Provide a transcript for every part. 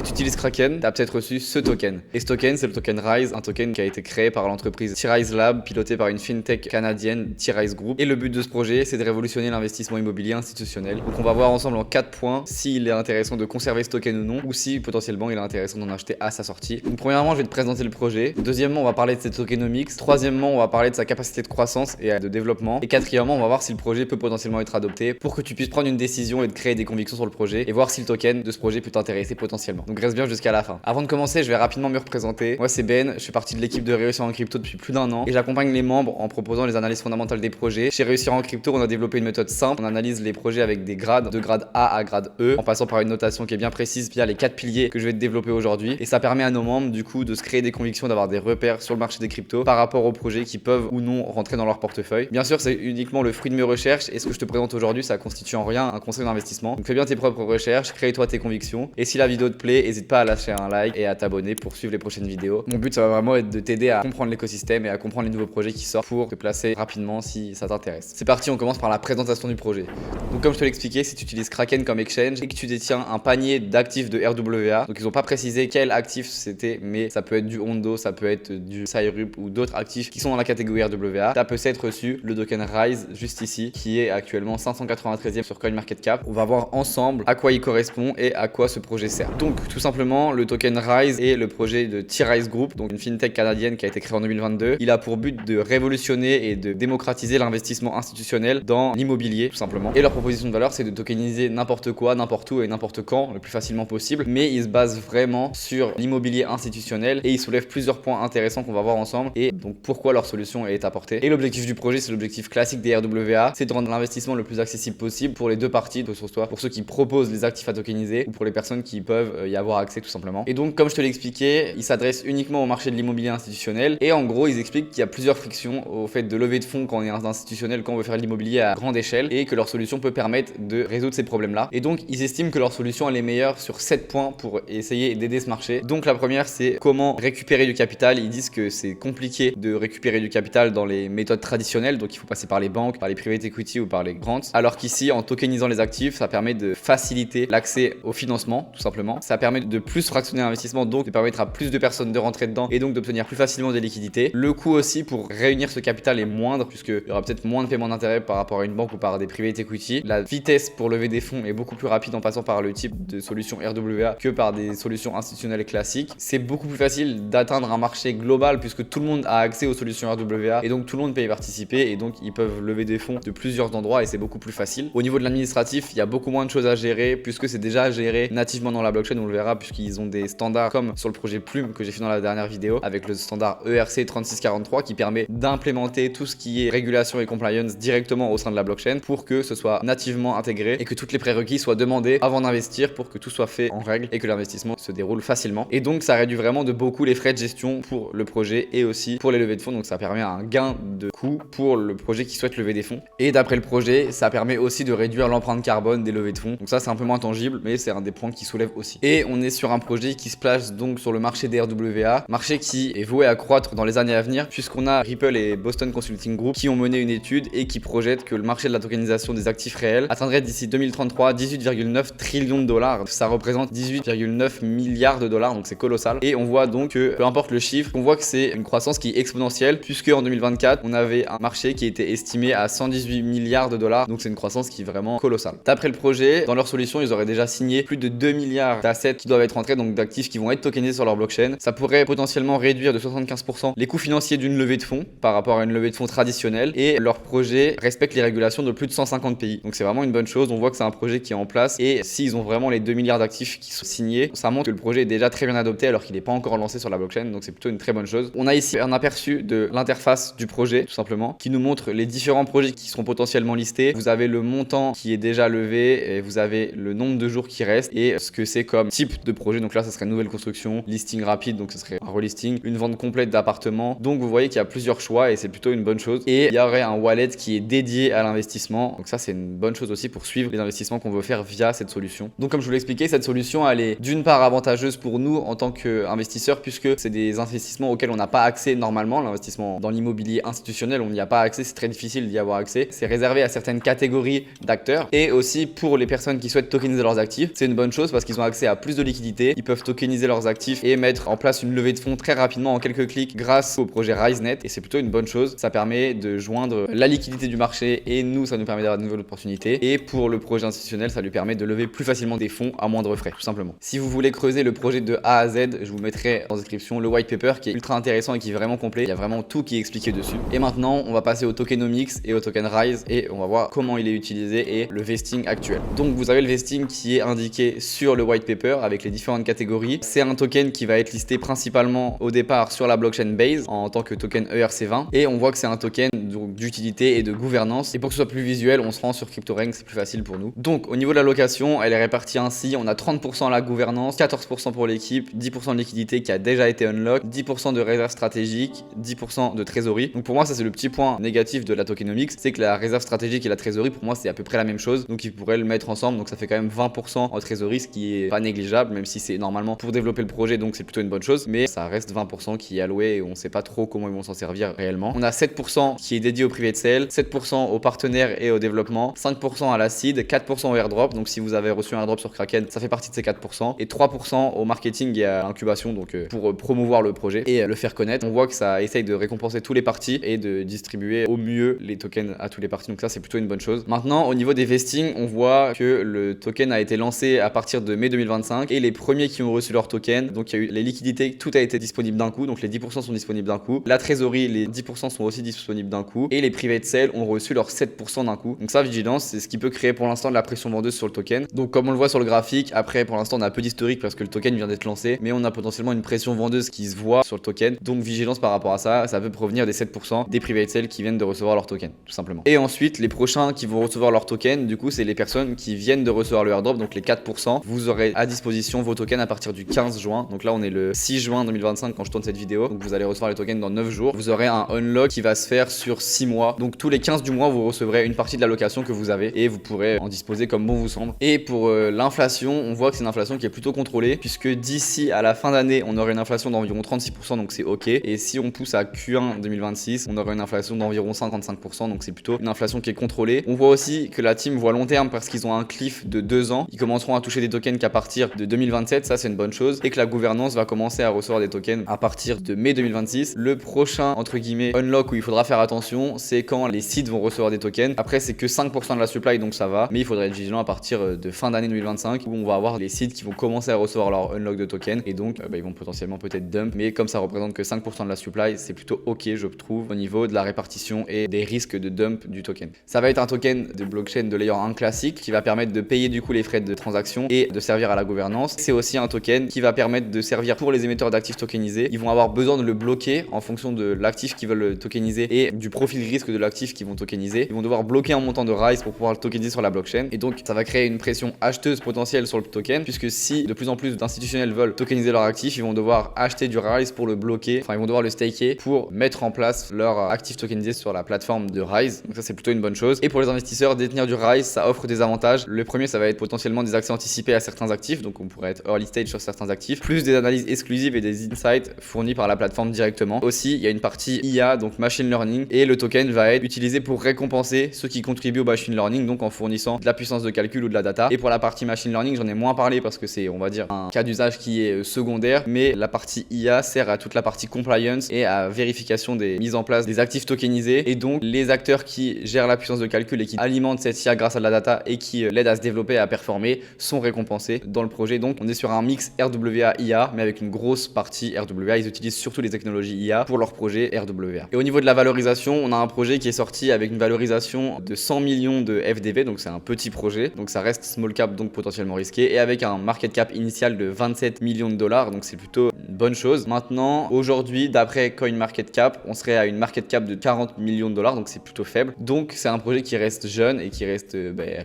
Si tu utilises Kraken, tu as peut-être reçu ce token. Et ce token, c'est le token Rise, un token qui a été créé par l'entreprise T-Rise Lab, pilotée par une fintech canadienne T-Rise Group. Et le but de ce projet, c'est de révolutionner l'investissement immobilier institutionnel. Donc on va voir ensemble en 4 points s'il est intéressant de conserver ce token ou non, ou si potentiellement il est intéressant d'en acheter à sa sortie. Donc premièrement, je vais te présenter le projet. Deuxièmement, on va parler de ses tokenomics. Troisièmement, on va parler de sa capacité de croissance et de développement. Et quatrièmement, on va voir si le projet peut potentiellement être adopté pour que tu puisses prendre une décision et de créer des convictions sur le projet et voir si le token de ce projet peut t'intéresser potentiellement. Donc reste bien jusqu'à la fin. Avant de commencer, je vais rapidement me représenter. Moi c'est Ben, je fais partie de l'équipe de Réussir en Crypto depuis plus d'1 an et j'accompagne les membres en proposant les analyses fondamentales des projets. Chez Réussir en Crypto, on a développé une méthode simple. On analyse les projets avec des grades, de grade A à grade E, en passant par une notation qui est bien précise via les 4 piliers que je vais te développer aujourd'hui. Et ça permet à nos membres du coup de se créer des convictions, d'avoir des repères sur le marché des cryptos par rapport aux projets qui peuvent ou non rentrer dans leur portefeuille. Bien sûr, c'est uniquement le fruit de mes recherches et ce que je te présente aujourd'hui, ça constitue en rien un conseil d'investissement. Donc fais bien tes propres recherches, crée-toi tes convictions. Et si la vidéo te plaît, n'hésite pas à lâcher un like et à t'abonner pour suivre les prochaines vidéos. Mon but, ça va vraiment être de t'aider à comprendre l'écosystème et à comprendre les nouveaux projets qui sortent pour te placer rapidement si ça t'intéresse. C'est parti, on commence par la présentation du projet. Donc comme je te l'ai expliqué, si tu utilises Kraken comme exchange et que tu détiens un panier d'actifs de RWA, donc ils n'ont pas précisé quel actif c'était, mais ça peut être du Hondo, ça peut être du Cyrup ou d'autres actifs qui sont dans la catégorie RWA. Tu as peut-être reçu le token Rise juste ici, qui est actuellement 593e sur CoinMarketCap. On va voir ensemble à quoi il correspond et à quoi ce projet sert. Donc tout simplement, le token Rise est le projet de T-Rise Group, donc une fintech canadienne qui a été créée en 2022. Il a pour but de révolutionner et de démocratiser l'investissement institutionnel dans l'immobilier tout simplement. Et leur proposition de valeur, c'est de tokeniser n'importe quoi, n'importe où et n'importe quand le plus facilement possible. Mais ils se basent vraiment sur l'immobilier institutionnel et ils soulèvent plusieurs points intéressants qu'on va voir ensemble et donc pourquoi leur solution est apportée. Et l'objectif du projet, c'est l'objectif classique des RWA, c'est de rendre l'investissement le plus accessible possible pour les deux parties, que ce soit pour ceux qui proposent les actifs à tokeniser ou pour les personnes qui peuvent y avoir accès tout simplement. Et donc comme je te l'ai expliqué, ils s'adressent uniquement au marché de l'immobilier institutionnel et en gros ils expliquent qu'il y a plusieurs frictions au fait de lever de fonds quand on est institutionnel, quand on veut faire de l'immobilier à grande échelle et que leur solution peut permettre de résoudre ces problèmes là. Et donc ils estiment que leur solution elle est meilleure sur 7 points pour essayer d'aider ce marché. Donc la première, c'est comment récupérer du capital. Ils disent que c'est compliqué de récupérer du capital dans les méthodes traditionnelles, donc il faut passer par les banques, par les private equity ou par les grants, alors qu'ici en tokenisant les actifs, ça permet de faciliter l'accès au financement tout simplement. Ça permet de plus fractionner l'investissement, donc de permettre à plus de personnes de rentrer dedans et donc d'obtenir plus facilement des liquidités. Le coût aussi pour réunir ce capital est moindre puisqu'il y aura peut-être moins de paiement d'intérêt par rapport à une banque ou par des private equity. La vitesse pour lever des fonds est beaucoup plus rapide en passant par le type de solution RWA que par des solutions institutionnelles classiques. C'est beaucoup plus facile d'atteindre un marché global puisque tout le monde a accès aux solutions RWA et donc tout le monde peut y participer et donc ils peuvent lever des fonds de plusieurs endroits et c'est beaucoup plus facile. Au niveau de l'administratif, il y a beaucoup moins de choses à gérer puisque c'est déjà géré nativement dans la blockchain, on le verra puisqu'ils ont des standards comme sur le projet Plume que j'ai fait dans la dernière vidéo avec le standard ERC 3643 qui permet d'implémenter tout ce qui est régulation et compliance directement au sein de la blockchain pour que ce soit nativement intégré et que toutes les prérequis soient demandés avant d'investir pour que tout soit fait en règle et que l'investissement se déroule facilement. Et donc ça réduit vraiment de beaucoup les frais de gestion pour le projet et aussi pour les levées de fonds, donc ça permet un gain de coût pour le projet qui souhaite lever des fonds. Et d'après le projet, ça permet aussi de réduire l'empreinte carbone des levées de fonds. Donc ça c'est un peu moins tangible, mais c'est un des points qui soulève aussi. Et on est sur un projet qui se place donc sur le marché des RWA, marché qui est voué à croître dans les années à venir puisqu'on a Ripple et Boston Consulting Group qui ont mené une étude et qui projettent que le marché de la tokenisation des actifs réels atteindrait d'ici 2033 18,9 trillions de dollars. Ça représente 18,9 milliards de dollars, donc c'est colossal. Et on voit donc que peu importe le chiffre, on voit que c'est une croissance qui est exponentielle puisque en 2024 on avait un marché qui était estimé à 118 milliards de dollars, donc c'est une croissance qui est vraiment colossale. D'après le projet, dans leur solution ils auraient déjà signé plus de 2 milliards d'assets qui doivent être entrés, donc d'actifs qui vont être tokenisés sur leur blockchain. Ça pourrait potentiellement réduire de 75% les coûts financiers d'une levée de fonds par rapport à une levée de fonds traditionnelle et leur projet respecte les régulations de plus de 150 pays, donc c'est vraiment une bonne chose. On voit que c'est un projet qui est en place et s'ils ont vraiment les 2 milliards d'actifs qui sont signés, ça montre que le projet est déjà très bien adopté alors qu'il n'est pas encore lancé sur la blockchain, donc c'est plutôt une très bonne chose. On a ici un aperçu de l'interface du projet tout simplement qui nous montre les différents projets qui seront potentiellement listés. Vous avez le montant qui est déjà levé et vous avez le nombre de jours qui restent et ce que c'est comme type de projet. Donc là ça serait une nouvelle construction, listing rapide, donc ce serait un relisting, une vente complète d'appartements. Donc vous voyez qu'il y a plusieurs choix et c'est plutôt une bonne chose. Et il y aurait un wallet qui est dédié à l'investissement, donc ça c'est une bonne chose aussi pour suivre les investissements qu'on veut faire via cette solution. Donc comme je vous l'ai expliqué, cette solution elle est d'une part avantageuse pour nous en tant qu'investisseurs puisque c'est des investissements auxquels on n'a pas accès normalement. L'investissement dans l'immobilier institutionnel, on n'y a pas accès, c'est très difficile d'y avoir accès. C'est réservé à certaines catégories d'acteurs et aussi pour les personnes qui souhaitent tokeniser leurs actifs, c'est une bonne chose parce qu'ils ont accès à plus plus de liquidité, ils peuvent tokeniser leurs actifs et mettre en place une levée de fonds très rapidement en quelques clics grâce au projet RiseNet, et c'est plutôt une bonne chose. Ça permet de joindre la liquidité du marché et nous, ça nous permet d'avoir de nouvelles opportunités, et pour le projet institutionnel, ça lui permet de lever plus facilement des fonds à moindre frais, tout simplement. Si vous voulez creuser le projet de A à Z, je vous mettrai en description le white paper qui est ultra intéressant et qui est vraiment complet. Il y a vraiment tout qui est expliqué dessus. Et maintenant, on va passer au tokenomics et au token Rise et on va voir comment il est utilisé et le vesting actuel. Donc vous avez le vesting qui est indiqué sur le white paper avec les différentes catégories. C'est un token qui va être listé principalement au départ sur la blockchain Base en tant que token ERC20, et on voit que c'est un token d'utilité et de gouvernance, et pour que ce soit plus visuel, on se rend sur CryptoRank, c'est plus facile pour nous. Donc au niveau de la location, elle est répartie ainsi: on a 30% à la gouvernance, 14% pour l'équipe, 10% de liquidité qui a déjà été unlock, 10% de réserve stratégique, 10% de trésorerie. Donc pour moi, ça c'est le petit point négatif de la tokenomics, c'est que la réserve stratégique et la trésorerie, pour moi c'est à peu près la même chose, donc ils pourraient le mettre ensemble, donc ça fait quand même 20% en trésorerie, ce qui est pas négligeable, même si c'est normalement pour développer le projet, donc c'est plutôt une bonne chose, mais ça reste 20% qui est alloué et on sait pas trop comment ils vont s'en servir réellement. On a 7% qui est dédié au private sale, 7% aux partenaires et au développement, 5% à la seed, 4% au airdrop, donc si vous avez reçu un airdrop sur Kraken, ça fait partie de ces 4%, et 3% au marketing et à l'incubation, donc pour promouvoir le projet et le faire connaître. On voit que ça essaye de récompenser tous les parties et de distribuer au mieux les tokens à tous les parties, donc ça c'est plutôt une bonne chose. Maintenant, au niveau des vestings, on voit que le token a été lancé à partir de mai 2025 et les premiers qui ont reçu leur token, donc il y a eu les liquidités, tout a été disponible d'un coup, donc les 10% sont disponibles d'un coup, la trésorerie, les 10% sont aussi disponibles d'un coup, et les private sales ont reçu leurs 7% d'un coup. Donc ça, vigilance, c'est ce qui peut créer pour l'instant de la pression vendeuse sur le token. Donc comme on le voit sur le graphique, après pour l'instant on a un peu d'historique parce que le token vient d'être lancé, mais on a potentiellement une pression vendeuse qui se voit sur le token, donc vigilance par rapport à ça, ça peut provenir des 7% des private sales qui viennent de recevoir leur token, tout simplement. Et ensuite, les prochains qui vont recevoir leur token, du coup c'est les personnes qui viennent de recevoir le airdrop, donc les 4%, vous aurez à disposition vos tokens à partir du 15 juin, donc là on est le 6 juin 2025 quand je tourne cette vidéo, donc vous allez recevoir les tokens dans 9 jours, vous aurez un unlock qui va se faire sur 6 mois, donc tous les 15 du mois vous recevrez une partie de l'allocation que vous avez et vous pourrez en disposer comme bon vous semble. Et pour l'inflation, on voit que c'est une inflation qui est plutôt contrôlée, puisque d'ici à la fin d'année on aurait une inflation d'environ 36%, donc c'est ok, et si on pousse à Q1 2026 on aurait une inflation d'environ 55%, donc c'est plutôt une inflation qui est contrôlée. On voit aussi que la team voit long terme parce qu'ils ont un cliff de 2 ans, ils commenceront à toucher des tokens qu'à partir de 2027, ça c'est une bonne chose, et que la gouvernance va commencer à recevoir des tokens à partir de mai 2026. Le prochain entre guillemets unlock où il faudra faire attention, c'est quand les seeds vont recevoir des tokens. Après c'est que 5% de la supply, donc ça va, mais il faudrait être vigilant à partir de fin d'année 2025 où on va avoir les seeds qui vont commencer à recevoir leur unlock de tokens, et donc ils vont potentiellement peut-être dump, mais comme ça représente que 5% de la supply, c'est plutôt ok je trouve au niveau de la répartition et des risques de dump du token. Ça va être un token de blockchain de layer 1 classique qui va permettre de payer du coup les frais de transaction et de servir à la gouvernance. C'est aussi un token qui va permettre de servir pour les émetteurs d'actifs tokenisés. Ils vont avoir besoin de le bloquer en fonction de l'actif qu'ils veulent tokeniser et du profil risque de l'actif qu'ils vont tokeniser. Ils vont devoir bloquer un montant de Rise pour pouvoir le tokeniser sur la blockchain, et donc ça va créer une pression acheteuse potentielle sur le token, puisque si de plus en plus d'institutionnels veulent tokeniser leur actif, ils vont devoir acheter du Rise pour le bloquer, enfin ils vont devoir le staker pour mettre en place leur actif tokenisé sur la plateforme de Rise. Donc ça c'est plutôt une bonne chose. Et pour les investisseurs, détenir du Rise, ça offre des avantages. Le premier, ça va être potentiellement des accès anticipés à certains actifs, donc on pourrait être early stage sur certains actifs, plus des analyses exclusives et des insights fournis par la plateforme directement. Aussi, il y a une partie IA, donc machine learning, et le token va être utilisé pour récompenser ceux qui contribuent au machine learning, donc en fournissant de la puissance de calcul ou de la data. Et pour la partie machine learning, j'en ai moins parlé parce que c'est, on va dire, un cas d'usage qui est secondaire, mais la partie IA sert à toute la partie compliance et à vérification des mises en place des actifs tokenisés, et donc les acteurs qui gèrent la puissance de calcul et qui alimentent cette IA grâce à de la data et qui l'aident à se développer et à performer sont récompensés dans le projet. Donc on est sur un mix RWA IA, mais avec une grosse partie RWA. Ils utilisent surtout les technologies IA pour leur projet RWA. Et au niveau de la valorisation, on a un projet qui est sorti avec une valorisation de 100 millions de FDV, donc c'est un petit projet, donc ça reste small cap, donc potentiellement risqué, et avec un market cap initial de 27 millions de dollars, donc c'est plutôt une bonne chose. Maintenant, aujourd'hui, d'après CoinMarketCap, on serait à une market cap de 40 millions de dollars, donc c'est plutôt faible. Donc c'est un projet qui reste jeune et qui reste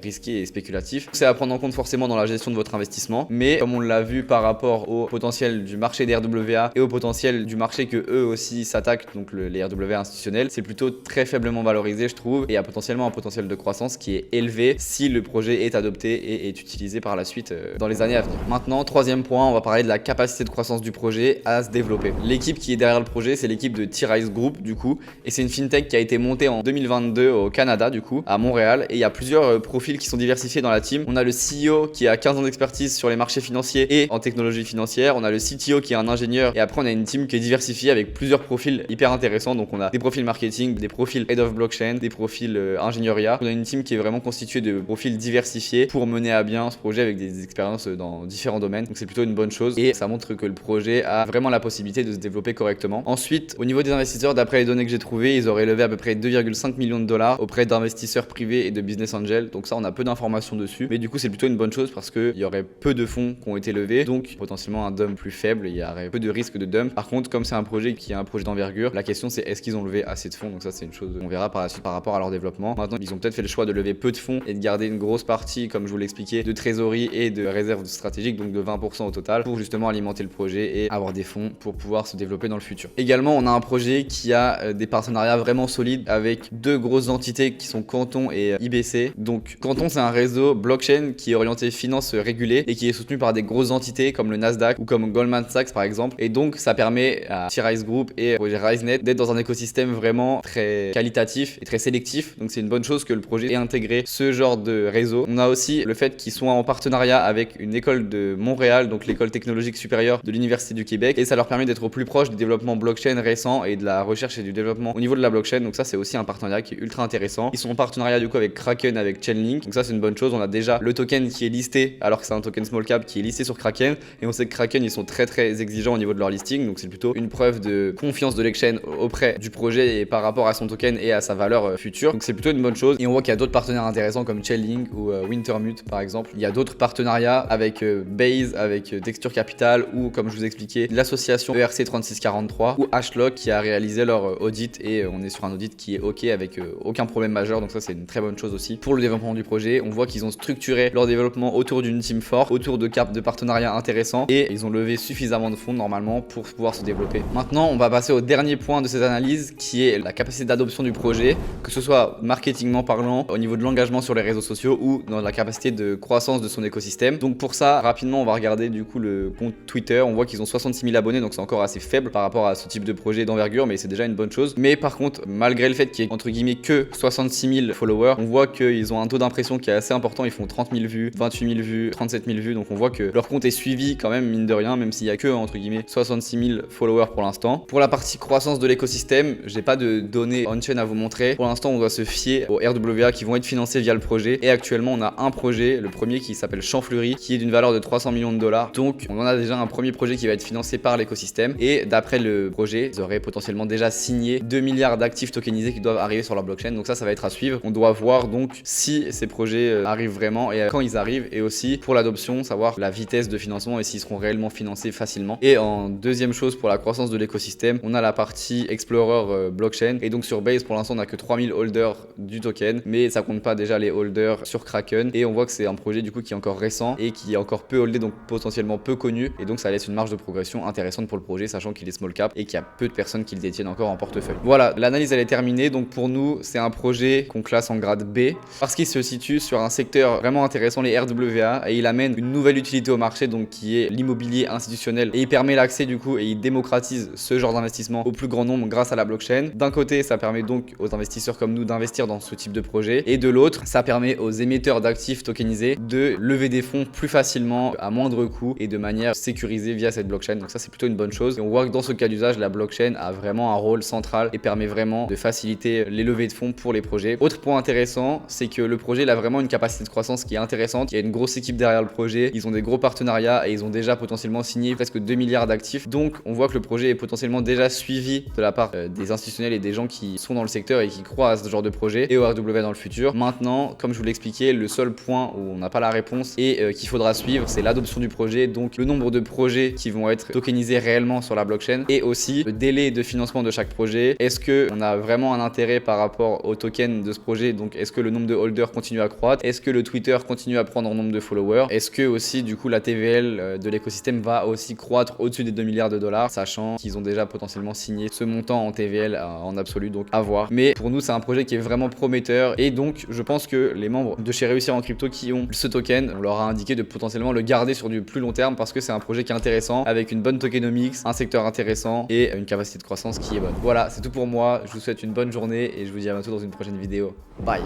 risqué et spéculatif. C'est à prendre en compte forcément dans la gestion de votre investissement, mais comme on l'a vu par rapport au potentiel du marché des RWA et au potentiel du marché que eux aussi s'attaquent, donc les RWA institutionnels, c'est plutôt très faiblement valorisé je trouve, et a potentiellement un potentiel de croissance qui est élevé si le projet est adopté et est utilisé par la suite dans les années à venir. Maintenant, troisième point, on va parler de la capacité de croissance du projet projet à se développer. L'équipe qui est derrière le projet, c'est l'équipe de T-Rise Group du coup, et c'est une fintech qui a été montée en 2022 au Canada du coup, à Montréal, et il y a plusieurs profils qui sont diversifiés dans la team. On a le CEO qui a 15 ans d'expertise sur les marchés financiers et en technologie financière, on a le CTO qui est un ingénieur, et après on a une team qui est diversifiée avec plusieurs profils hyper intéressants. Donc on a des profils marketing, des profils head of blockchain, des profils ingénieria. On a une team qui est vraiment constituée de profils diversifiés pour mener à bien ce projet avec des expériences dans différents domaines. Donc c'est plutôt une bonne chose et ça montre que le projet a vraiment la possibilité de se développer correctement. Ensuite, au niveau des investisseurs, d'après les données que j'ai trouvées, ils auraient levé à peu près 2,5 millions de dollars auprès d'investisseurs privés et de business angels. Donc ça, on a peu d'informations dessus, mais du coup c'est plutôt une bonne chose parce qu'il y aurait peu de fonds qui ont été levés, donc potentiellement un dump plus faible, il y aurait peu de risque de dump. Par contre, comme c'est un projet qui est un projet d'envergure, la question c'est est-ce qu'ils ont levé assez de fonds. Donc ça c'est une chose qu'on verra par la suite par rapport à leur développement. Maintenant, ils ont peut-être fait le choix de lever peu de fonds et de garder une grosse partie, comme je vous l'expliquais, de trésorerie et de réserve stratégique, donc de 20% au total, pour justement alimenter le projet et avoir des fonds pour pouvoir se développer dans le futur. Également, on a un projet qui a des partenariats vraiment solides avec deux grosses entités qui sont Canton et IBC. Donc Canton, c'est un réseau blockchain qui est orienté finance régulée et qui est soutenu par des grosses entités comme le Nasdaq ou comme Goldman Sachs par exemple. Et donc ça permet à T-Rise Group et au projet RiseNet d'être dans un écosystème vraiment très qualitatif et très sélectif. Donc c'est une bonne chose que le projet ait intégré ce genre de réseau. On a aussi le fait qu'ils soient en partenariat avec une école de Montréal, donc l'école technologique supérieure de l'Université du Québec, et ça leur permet d'être au plus proche du développement blockchain récent et de la recherche et du développement au niveau de la blockchain. Donc ça c'est aussi un partenariat qui est ultra intéressant. Ils sont en partenariat du coup avec Kraken, avec Chainlink. Donc ça c'est une bonne chose. On a déjà le token qui est listé, alors que c'est un token small cap qui est listé sur Kraken, et on sait que Kraken ils sont très exigeants au niveau de leur listing. Donc c'est plutôt une preuve de confiance de l'exchain auprès du projet et par rapport à son token et à sa valeur future. Donc c'est plutôt une bonne chose. Et on voit qu'il y a d'autres partenaires intéressants comme Chainlink ou Wintermute par exemple. Il y a d'autres partenariats avec Base, avec Texture Capital ou comme je vous expliquais l'association ERC 3643 ou Hashlock qui a réalisé leur audit, et on est sur un audit qui est ok avec aucun problème majeur. Donc ça c'est une très bonne chose aussi pour le développement du projet. On voit qu'ils ont structuré leur développement autour d'une team forte, autour de caps de partenariats intéressants, et ils ont levé suffisamment de fonds normalement pour pouvoir se développer. Maintenant on va passer au dernier point de cette analyse qui est la capacité d'adoption du projet, que ce soit marketingment parlant, au niveau de l'engagement sur les réseaux sociaux ou dans la capacité de croissance de son écosystème. Donc pour ça, rapidement on va regarder du coup le compte Twitter. On voit qu'ils ont 66 000 abonnés, donc c'est encore assez faible par rapport à ce type de projet d'envergure, mais c'est déjà une bonne chose. Mais par contre, malgré le fait qu'il y ait entre guillemets que 66 000 followers, on voit qu'ils ont un taux d'impression qui est assez important. Ils font 30 000 vues, 28 000 vues, 37 000 vues, donc on voit que leur compte est suivi quand même, mine de rien, même s'il y a que entre guillemets 66 000 followers pour l'instant. Pour la partie croissance de l'écosystème, j'ai pas de données on-chain à vous montrer. Pour l'instant, on doit se fier aux RWA qui vont être financés via le projet, et actuellement on a un projet, le premier qui s'appelle Champfleury, qui est d'une valeur de 300 millions de dollars. Donc on en a déjà un premier projet qui va être financé par l'écosystème, et d'après le projet, ils auraient potentiellement déjà signé 2 milliards d'actifs tokenisés qui doivent arriver sur leur blockchain. Donc ça va être à suivre. On doit voir donc si ces projets arrivent vraiment et quand ils arrivent, et aussi pour l'adoption, savoir la vitesse de financement et s'ils seront réellement financés facilement. Et en deuxième chose, pour la croissance de l'écosystème, on a la partie Explorer blockchain, et donc sur Base pour l'instant on a que 3000 holders du token, mais ça compte pas déjà les holders sur Kraken, et on voit que c'est un projet du coup qui est encore récent et qui est encore peu holdé, donc potentiellement peu connu, et donc ça laisse une marge de progression intéressante pour le projet, sachant qu'il est small cap et qu'il y a peu de personnes qui le détiennent encore en portefeuille. Voilà, l'analyse elle est terminée. Donc pour nous c'est un projet qu'on classe en grade B parce qu'il se situe sur un secteur vraiment intéressant, les RWA, et il amène une nouvelle utilité au marché, donc qui est l'immobilier institutionnel, et il permet l'accès du coup, et il démocratise ce genre d'investissement au plus grand nombre grâce à la blockchain. D'un côté ça permet donc aux investisseurs comme nous d'investir dans ce type de projet, et de l'autre ça permet aux émetteurs d'actifs tokenisés de lever des fonds plus facilement à moindre coût et de manière sécurisée via cette blockchain. Donc ça c'est plutôt une bonne chose, et on voit que dans ce cas d'usage la blockchain a vraiment un rôle central et permet vraiment de faciliter les levées de fonds pour les projets. Autre point intéressant, c'est que le projet il a vraiment une capacité de croissance qui est intéressante. Il y a une grosse équipe derrière le projet, ils ont des gros partenariats et ils ont déjà potentiellement signé presque 2 milliards d'actifs. Donc on voit que le projet est potentiellement déjà suivi de la part des institutionnels et des gens qui sont dans le secteur et qui croient à ce genre de projet et au RWA dans le futur. Maintenant, comme je vous l'expliquais, le seul point où on n'a pas la réponse et qu'il faudra suivre, c'est l'adoption du projet, donc le nombre de projets qui vont être tokenisés réellement sur la blockchain, et aussi le délai de financement de chaque projet. Est-ce qu'on a vraiment un intérêt par rapport au token de ce projet? Donc est-ce que le nombre de holders continue à croître? Est-ce que le Twitter continue à prendre en nombre de followers? Est-ce que aussi du coup la TVL de l'écosystème va aussi croître au-dessus des 2 milliards de dollars, sachant qu'ils ont déjà potentiellement signé ce montant en TVL en absolu, donc à voir. Mais pour nous c'est un projet qui est vraiment prometteur, et donc je pense que les membres de chez Réussir en Crypto qui ont ce token, on leur a indiqué de potentiellement le garder sur du plus long terme parce que c'est un projet qui est intéressant, avec avec une bonne tokenomics, un secteur intéressant et une capacité de croissance qui est bonne. Voilà, c'est tout pour moi. Je vous souhaite une bonne journée et je vous dis à bientôt dans une prochaine vidéo. Bye.